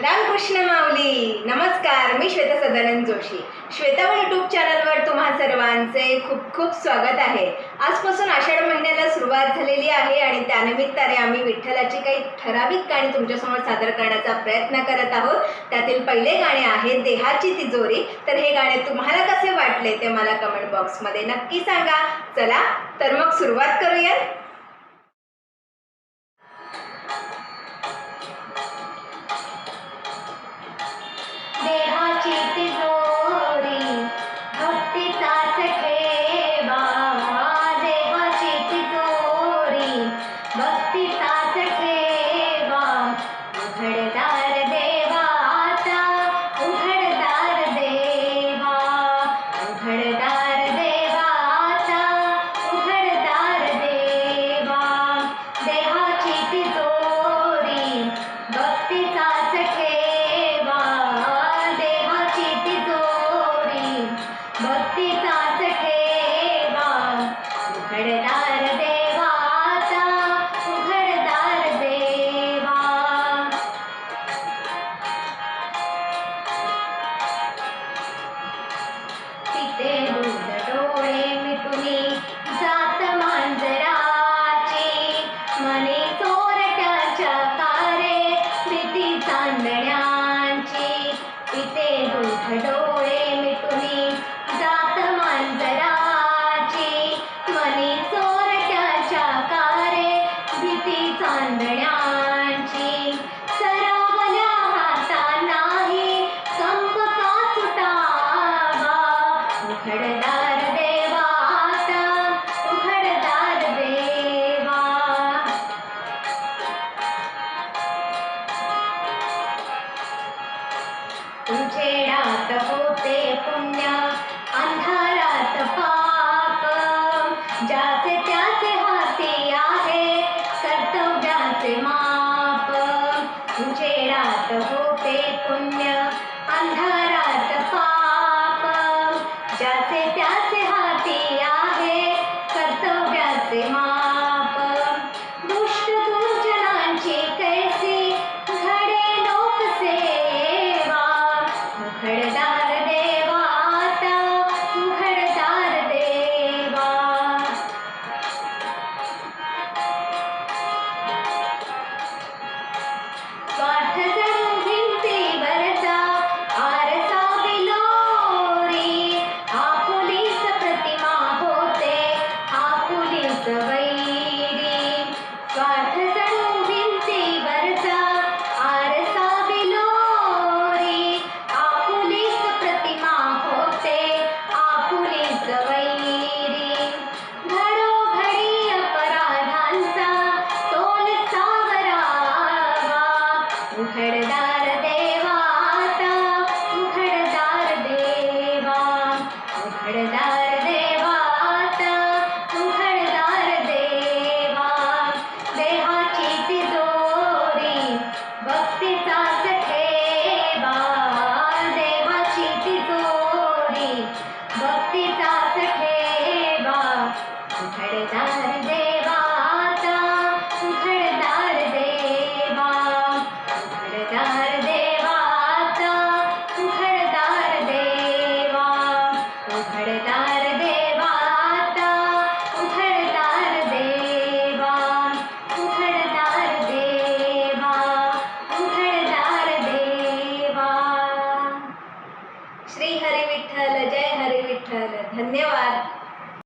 रामकृष्ण माऊली. नमस्कार, मी श्वेता सदानंद जोशी. श्वेतावळ यूट्यूब चॅनलवर तुम्हा सर्वांचे खूप खूप स्वागत आहे. आजपासून आषाढ महिन्याला सुरुवात झालेली आहे आणि त्यानिमित्ताने आम्ही विठ्ठलाची काही ठराविक गाणी तुमच्यासमोर सादर करण्याचा प्रयत्न करत आहोत. त्यातील पहिले गाणे आहे देहाची तिजोरी. तर हे गाणे तुम्हाला कसे वाटले ते मला कमेंट बॉक्समध्ये नक्की सांगा. चला तर मग सुरुवात करूया. देहाची तिजोरी भक्तीचाच ठेवा, देहाची तिजोरी भक्तीचाच ठेवा. उघडदार देवा आता, उघडदार देवा, उघडदार देवा आता, उघडदार देवा. देहाची तिजोरी भक्तीचाच ठेवा, भक्तीचाच ठेवा. उघडदार देवा आता, उघडदार देवा. पिते दूध डोळे मिटुनी जात मांजराची, मनी चोरट्याच्या कारे भीती चांदण्यांची. पिते दूध डोळे मिटुनी जात मांजराची, मनी चोरट्याच्या कारे भीती चांदण्यांची. सरावल्या हातांनाही कंप का सुटावा. उघडदार देवा आता, उघडदार देवा. उजेडात होते पुण्य, अंधारात पाप. ज्याचे त्याचे हाती आहे कर्तव्याचे माप. उजेडात होते पुण्य, अंधारात पाप. ज्याचे त्याचे हाती आहे कर्तव्याचे माप. दुष्ट दुर्जनांची कैसी घडे लोकसेवा. उघडदार देवा आता, उघडदार देवा. स्वार्थ जणू भिंतीवरचा आरसा बिलोरी. आपुलीच प्रतिमा होते, आपुलीच वैरी. स्वार्थ जणू भिंतीवरचा आरसा बिलोरी. आपुलीच प्रतिमा होते, आपुलीच वैरी. घडोघडी अपराधांचा तोल सावरावा. उघडदार देवा आता, उघडदार देवा. उघडदार देवा आता, उघडदार देवा. देहाची तिजोरी भक्तीचाच ठेवा, देहाची तिजोरी भक्तीचाच ठेवा. उघडदार देवा आता, उघडदार देवा. उघडदार देवा आता, उघडदार देवा. उघडदार देवा आता, उघडदार देवा. उघडदार देवा, उघडदार देवा. श्री हरी विठ्ठल, जय हरी विठ्ठल. धन्यवाद.